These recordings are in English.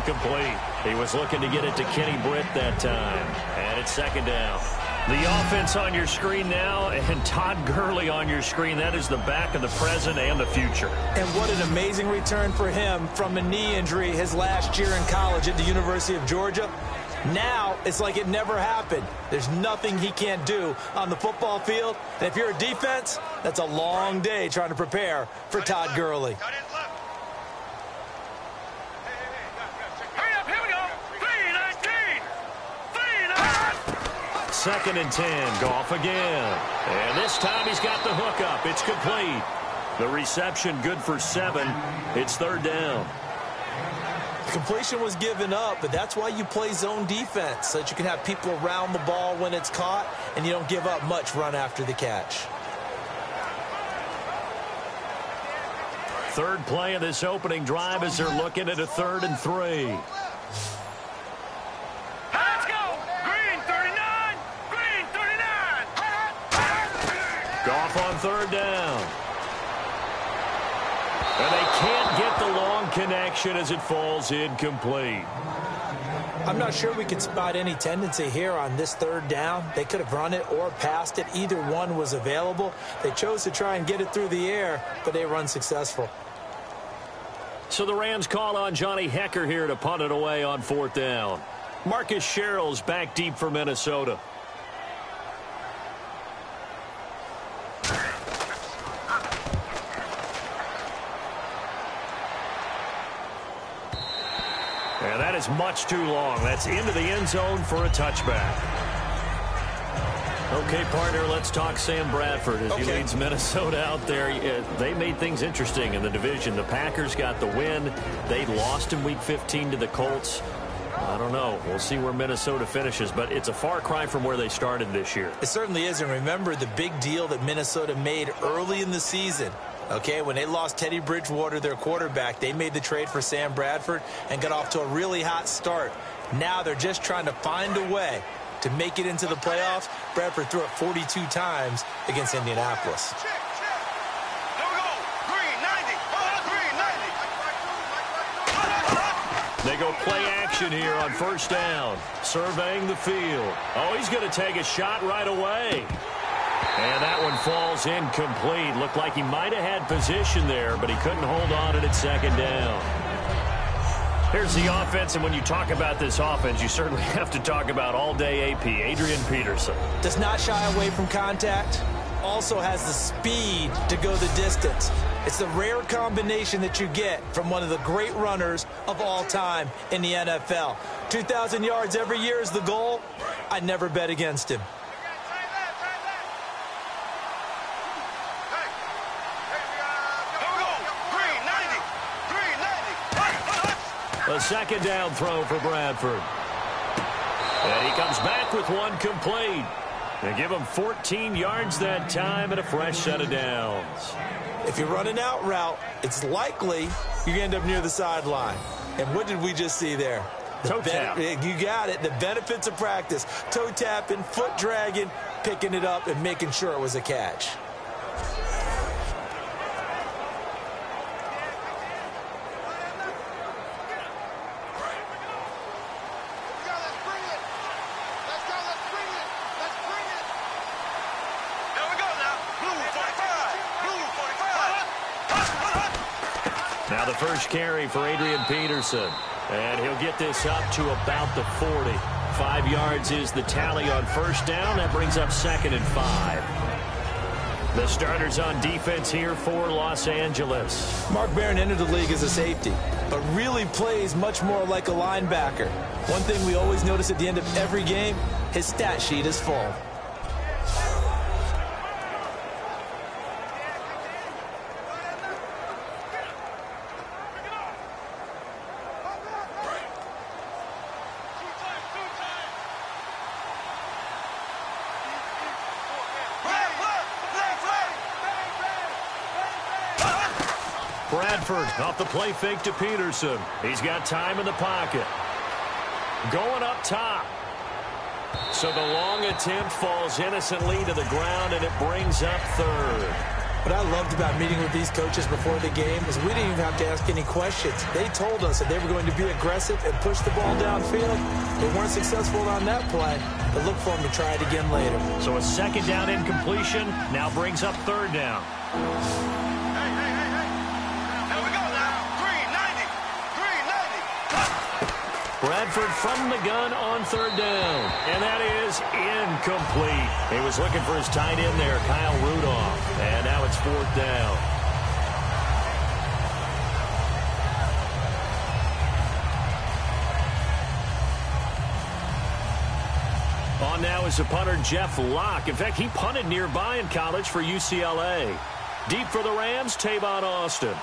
complete. He was looking to get it to Kenny Britt that time. And it's second down. The offense on your screen now, and Todd Gurley on your screen. That is the back of the present and the future. And what an amazing return for him from a knee injury his last year in college at the University of Georgia. Now it's like it never happened. There's nothing he can't do on the football field. And if you're a defense, that's a long day trying to prepare for Todd Gurley. Second and 10. Goff again. And this time he's got the hook up. It's complete. The reception good for 7. It's third down. The completion was given up, but that's why you play zone defense, so that you can have people around the ball when it's caught, and you don't give up much run after the catch. Third play of this opening drive as they're looking at a 3rd and 3. Goff on third down. And they can't get the long connection as it falls incomplete. I'm not sure we can spot any tendency here on this third down. They could have run it or passed it. Either one was available. They chose to try and get it through the air, but they were unsuccessful. So the Rams call on Johnny Hecker here to punt it away on 4th down. Marcus Sherrill's back deep for Minnesota. And that is much too long. That's into the end zone for a touchback. Okay, partner, let's talk Sam Bradford as he leads Minnesota out there. They made things interesting in the division. The Packers got the win. They lost in Week 15 to the Colts. I don't know. We'll see where Minnesota finishes, but it's a far cry from where they started this year. It certainly is, and remember the big deal that Minnesota made early in the season. Okay, when they lost Teddy Bridgewater, their quarterback, they made the trade for Sam Bradford and got off to a really hot start. Now they're just trying to find a way to make it into the playoffs. Bradford threw it 42 times against Indianapolis. They go play action here on first down. Surveying the field. Oh, he's going to take a shot right away. And that one falls incomplete. Looked like he might have had position there, but he couldn't hold on at second down. Here's the offense, and when you talk about this offense, you certainly have to talk about all-day AP, Adrian Peterson. Does not shy away from contact. Also has the speed to go the distance. It's the rare combination that you get from one of the great runners of all time in the NFL. 2,000 yards every year is the goal. I'd never bet against him. A second down throw for Bradford. And he comes back with one complete. They give him 14 yards that time and a fresh set of downs. If you run an out route, it's likely you're going to end up near the sideline. And what did we just see there? Toe tap. You got it. The benefits of practice. Toe tapping, foot dragging, picking it up, and making sure it was a catch. Now the first carry for Adrian Peterson. And he'll get this up to about the 40. 5 yards is the tally on first down. That brings up 2nd and 5. The starters on defense here for Los Angeles. Mark Barron entered the league as a safety, but really plays much more like a linebacker. One thing we always notice at the end of every game, his stat sheet is full. Bradford off the play fake to Peterson. He's got time in the pocket. Going up top. So the long attempt falls innocently to the ground, and it brings up 3rd. What I loved about meeting with these coaches before the game is we didn't even have to ask any questions. They told us that they were going to be aggressive and push the ball downfield. They weren't successful on that play, but look for them to try it again later. So a second down incompletion now brings up third down. Bradford from the gun on third down. And that is incomplete. He was looking for his tight end there, Kyle Rudolph. And now it's fourth down. On now is the punter, Jeff Locke. In fact, he punted nearby in college for UCLA. Deep for the Rams, Tavon Austin.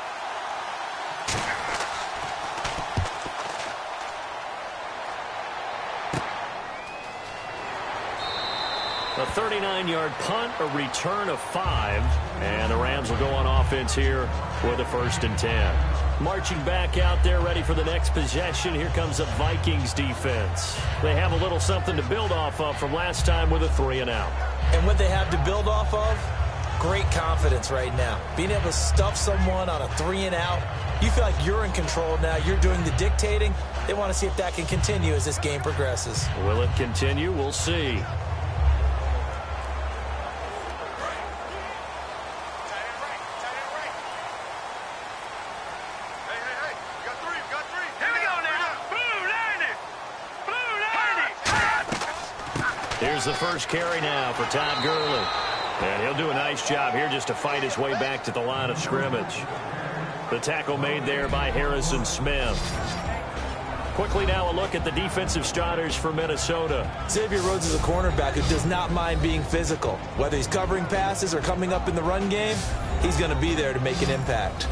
A 39-yard punt, a return of 5. And the Rams will go on offense here with a 1st and 10. Marching back out there, ready for the next possession. Here comes the Vikings defense. They have a little something to build off of from last time with a 3-and-out. And what they have to build off of? Great confidence right now. Being able to stuff someone on a 3-and-out. You feel like you're in control now. You're doing the dictating. They want to see if that can continue as this game progresses. Will it continue? We'll see. Here's the first carry now for Todd Gurley. And he'll do a nice job here just to fight his way back to the line of scrimmage. The tackle made there by Harrison Smith. Quickly now a look at the defensive starters for Minnesota. Xavier Rhodes is a cornerback who does not mind being physical. Whether he's covering passes or coming up in the run game, he's going to be there to make an impact.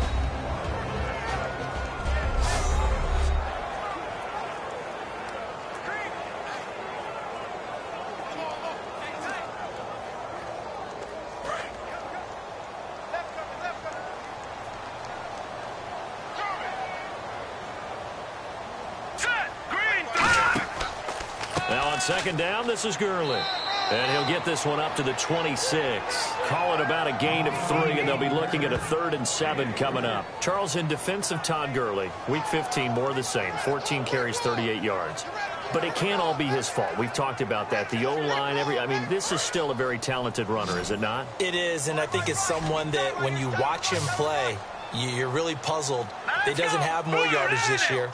Second down, this is Gurley. And he'll get this one up to the 26. Call it about a gain of 3, and they'll be looking at a 3rd and 7 coming up. Charles, in defense of Todd Gurley, week 15, more of the same. 14 carries, 38 yards. But it can't all be his fault. We've talked about that. The O-line, I mean, this is still a very talented runner, is it not? It is, and I think it's someone that when you watch him play, you're really puzzled. He doesn't have more yardage this year.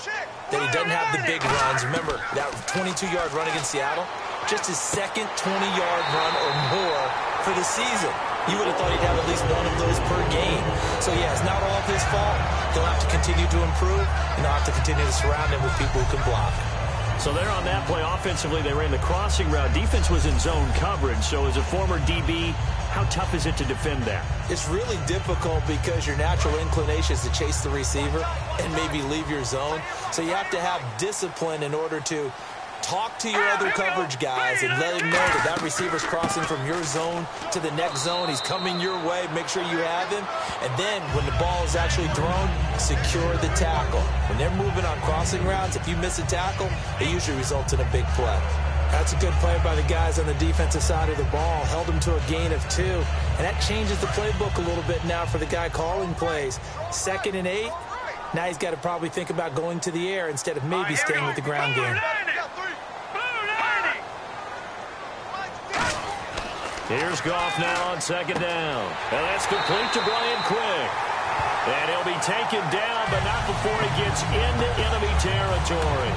That he doesn't have the big runs. Remember, that 22-yard run against Seattle? Just his second 20-yard run or more for the season. You would have thought he'd have at least one of those per game. So, yeah, it's not all of his fault. He'll have to continue to improve, and they'll have to continue to surround him with people who can block. So there on that play, offensively, they ran the crossing route. Defense was in zone coverage. So as a former DB, how tough is it to defend that? It's really difficult because your natural inclination is to chase the receiver and maybe leave your zone. So you have to have discipline in order to talk to your other coverage guys and let him know that that receiver's crossing from your zone to the next zone. He's coming your way. Make sure you have him. And then when the ball is actually thrown, secure the tackle. When they're moving on crossing routes, if you miss a tackle, it usually results in a big play. That's a good play by the guys on the defensive side of the ball. Held him to a gain of 2. And that changes the playbook a little bit now for the guy calling plays. 2nd and 8. Now he's got to probably think about going to the air instead of maybe staying with the ground game. Here's Goff now on 2nd down. And that's complete to Brian Quick. And he'll be taken down, but not before he gets into enemy territory.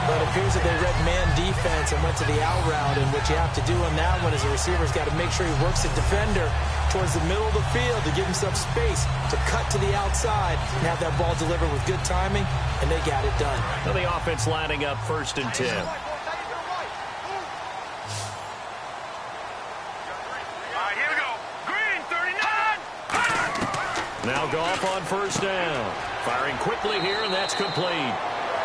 But it appears that they read man defense and went to the out route. And what you have to do on that one is the receiver's got to make sure he works the defender towards the middle of the field to give himself space to cut to the outside and have that ball delivered with good timing, and they got it done. Well, the offense lining up 1st and 10. Now Goff on 1st down. Firing quickly here, and that's complete.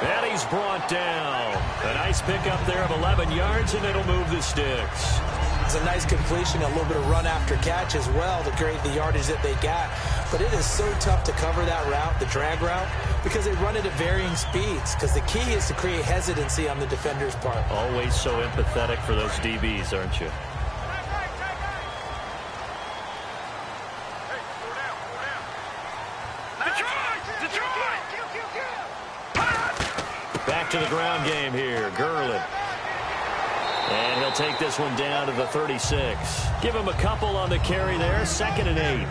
And he's brought down. A nice pickup there of 11 yards, and it'll move the sticks. It's a nice completion, a little bit of run after catch as well to create the yardage that they got. But it is so tough to cover that route, the drag route, because they run it at varying speeds. Because the key is to create hesitancy on the defender's part. Always so empathetic for those DBs, aren't you? Back to the ground game here. Gurley. And he'll take this one down to the 36. Give him a couple on the carry there. 2nd and 8.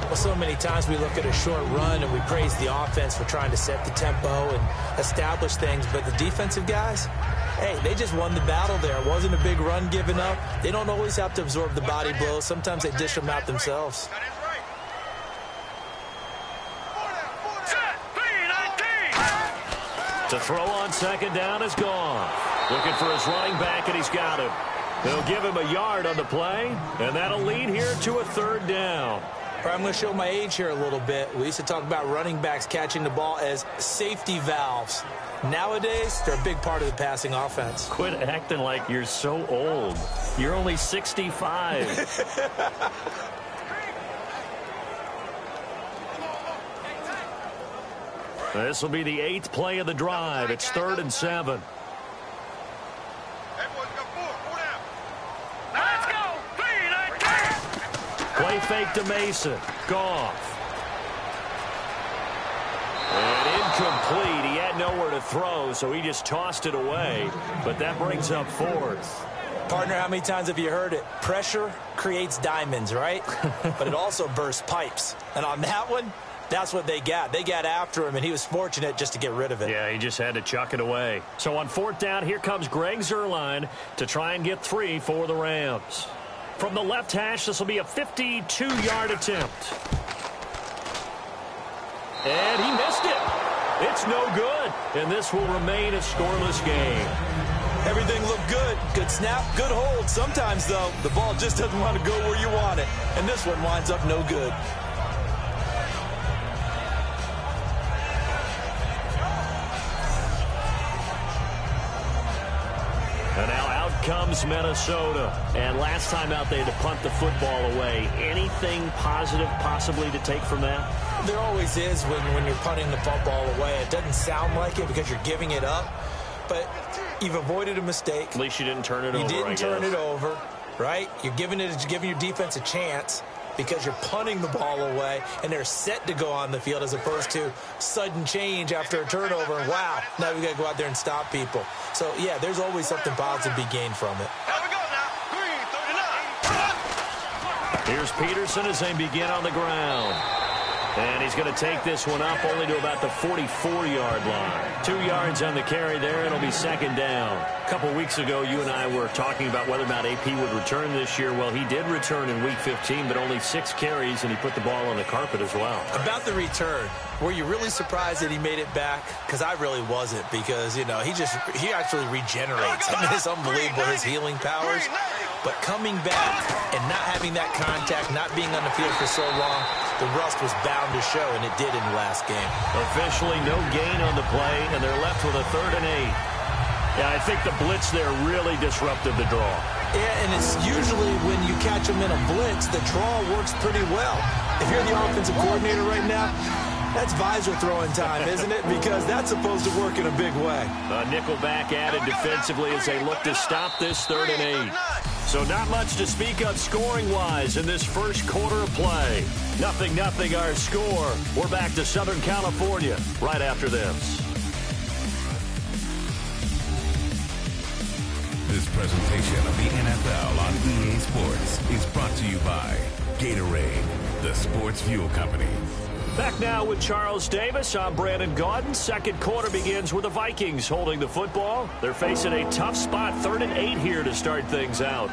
Well, so many times we look at a short run and we praise the offense for trying to set the tempo and establish things. But the defensive guys, hey, they just won the battle there. It wasn't a big run given up. They don't always have to absorb the body blows. Sometimes they dish them out themselves. To throw on 2nd down is gone. Looking for his running back, and he's got him. They'll give him a yard on the play, and that'll lead here to a 3rd down. I'm going to show my age here a little bit. We used to talk about running backs catching the ball as safety valves. Nowadays, they're a big part of the passing offense. Quit acting like you're so old. You're only 65. This will be the 8th play of the drive. It's 3rd and 7. Play fake to Mason. Goff. And incomplete. He had nowhere to throw, so he just tossed it away. But that brings up 4th. Partner, how many times have you heard it? Pressure creates diamonds, right? But it also bursts pipes. And on that one, that's what they got. They got after him, and he was fortunate just to get rid of it. Yeah, he just had to chuck it away. So on 4th down, here comes Greg Zuerlein to try and get 3 for the Rams. From the left hash, this will be a 52-yard attempt. And he missed it. It's no good. And this will remain a scoreless game. Everything looked good. Good snap, good hold. Sometimes, though, the ball just doesn't want to go where you want it. And this one winds up no good. And now out comes Minnesota. And last time out, they had to punt the football away. Anything positive possibly to take from that? There always is when you're punting the football away. It doesn't sound like it because you're giving it up. But you've avoided a mistake. At least you didn't turn it over, You didn't turn it over, right? You're giving your defense a chance because you're punting the ball away, and they're set to go on the field as opposed to sudden change after a turnover. And wow, now we got to go out there and stop people. So, yeah, there's always something positive to be gained from it. Here's Peterson as they begin on the ground. And he's going to take this one up only to about the 44-yard line. 2 yards on the carry there. It'll be 2nd down. A couple weeks ago, you and I were talking about whether or not AP would return this year. Well, he did return in Week 15, but only 6 carries, and he put the ball on the carpet as well. About the return, were you really surprised that he made it back? Because I really wasn't, because, you know, he actually regenerates. I mean, it's unbelievable, his healing powers. But coming back and not having that contact, not being on the field for so long, the rust was bound to show, and it did in the last game. Officially no gain on the play, and they're left with a 3rd and 8. Yeah, I think the blitz there really disrupted the draw. Yeah, and it's usually when you catch them in a blitz, the draw works pretty well. If you're the offensive coordinator right now, that's visor throwing time, isn't it? Because that's supposed to work in a big way. A nickel back added defensively as they look to stop this 3rd and 8. So not much to speak of scoring-wise in this first quarter of play. 0-0 our score. We're back to Southern California right after this. This presentation of the NFL on EA Sports is brought to you by Gatorade, the sports fuel company. Back now with Charles Davis. I'm Brandon Gaudin. Second quarter begins with the Vikings holding the football. They're facing a tough spot, 3rd and 8 here to start things out.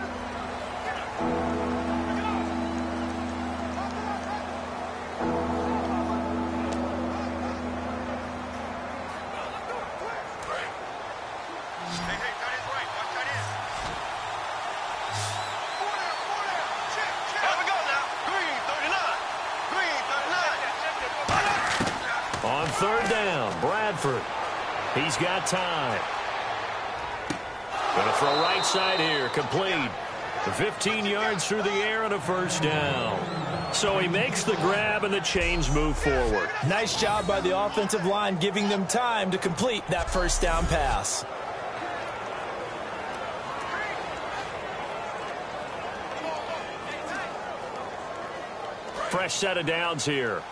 On 3rd down, Bradford. He's got time. Going to throw right side here, complete. 15 yards through the air and a 1st down. So he makes the grab and the chains move forward. Nice job by the offensive line giving them time to complete that 1st down pass. Fresh set of downs here.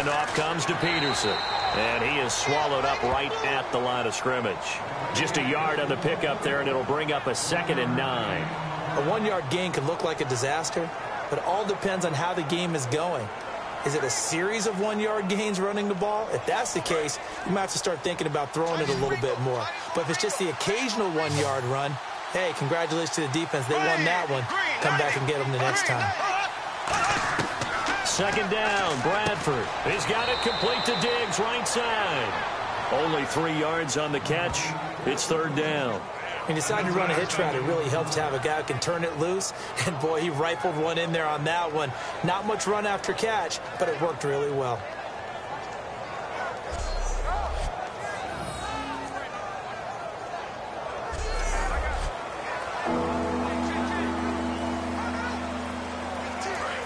And off comes to Peterson. And he is swallowed up right at the line of scrimmage. Just a yard on the pickup there, and it'll bring up a 2nd and 9. A 1-yard gain can look like a disaster, but it all depends on how the game is going. Is it a series of 1-yard gains running the ball? If that's the case, you might have to start thinking about throwing it a little bit more. But if it's just the occasional 1-yard run, hey, congratulations to the defense. They won that one. Come back and get them the next time. 2nd down, Bradford. He's got it complete to Diggs, right side. Only 3 yards on the catch. It's 3rd down. When you decide to run a hitch route, it really helps to have a guy who can turn it loose. And, boy, he rifled one in there on that one. Not much run after catch, but it worked really well.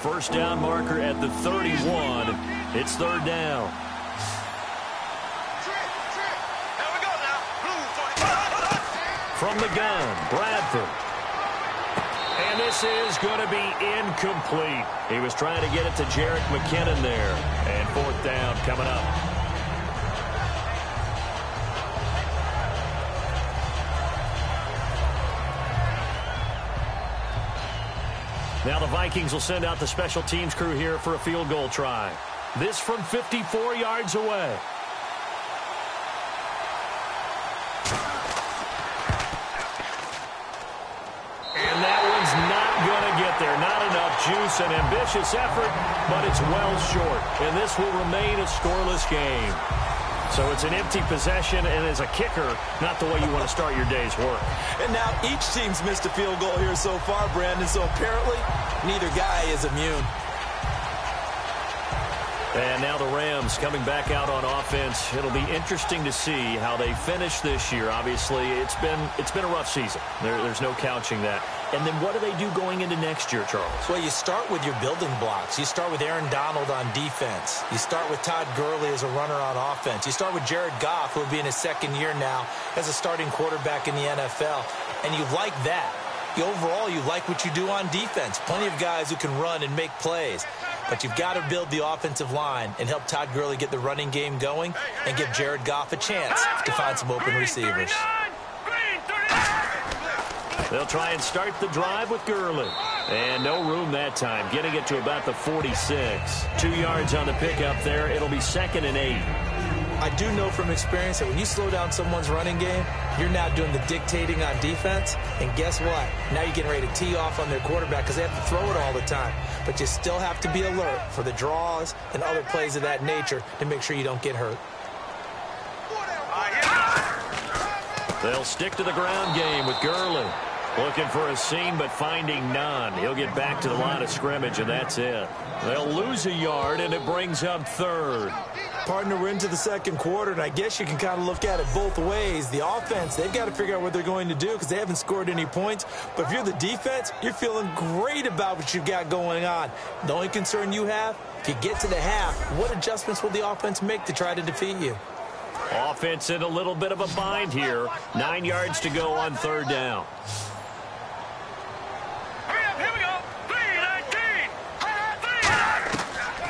First down marker at the 31. It's 3rd down. From the gun, Bradford. And this is going to be incomplete. He was trying to get it to Jerick McKinnon there. And 4th down coming up. Now the Vikings will send out the special teams crew here for a field goal try. This from 54 yards away. There, not enough juice, an ambitious effort, but it's well short, and this will remain a scoreless game. So it's an empty possession, and as a kicker, not the way you want to start your day's work. And now each team's missed a field goal here so far, Brandon, so apparently neither guy is immune. And now the Rams coming back out on offense. It'll be interesting to see how they finish this year. Obviously, it's been a rough season. There's no couching that. And then what do they do going into next year, Charles? Well, you start with your building blocks. You start with Aaron Donald on defense. You start with Todd Gurley as a runner on offense. You start with Jared Goff, who will be in his 2nd year now as a starting quarterback in the NFL. And you like that. Overall, you like what you do on defense. Plenty of guys who can run and make plays. But you've got to build the offensive line and help Todd Gurley get the running game going and give Jared Goff a chance to find some open receivers. They'll try and start the drive with Gurley. And no room that time, getting it to about the 46. 2 yards on the pickup there. It'll be 2nd and 8. I do know from experience that when you slow down someone's running game, you're now doing the dictating on defense. And guess what? Now you're getting ready to tee off on their quarterback because they have to throw it all the time. But you still have to be alert for the draws and other plays of that nature to make sure you don't get hurt. They'll stick to the ground game with Gurley. Looking for a seam, but finding none. He'll get back to the line of scrimmage, and that's it. They'll lose a yard, and it brings up 3rd. Partner, we're into the 2nd quarter, and I guess you can kind of look at it both ways. The offense, they've got to figure out what they're going to do because they haven't scored any points. But if you're the defense, you're feeling great about what you've got going on. The only concern you have, if you get to the half, what adjustments will the offense make to try to defeat you? Offense in a little bit of a bind here. 9 yards to go on 3rd down.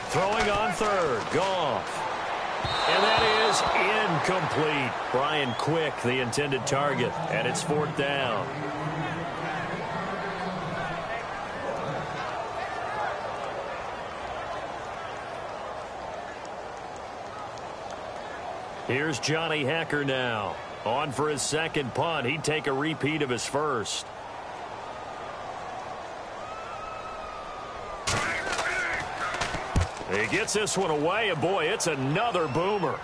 Throwing on 3rd, Goff. And that is incomplete. Brian Quick, the intended target, and it's 4th down. Here's Johnny Hecker now. On for his 2nd punt. He'd take a repeat of his first. He gets this one away, and boy, it's another boomer.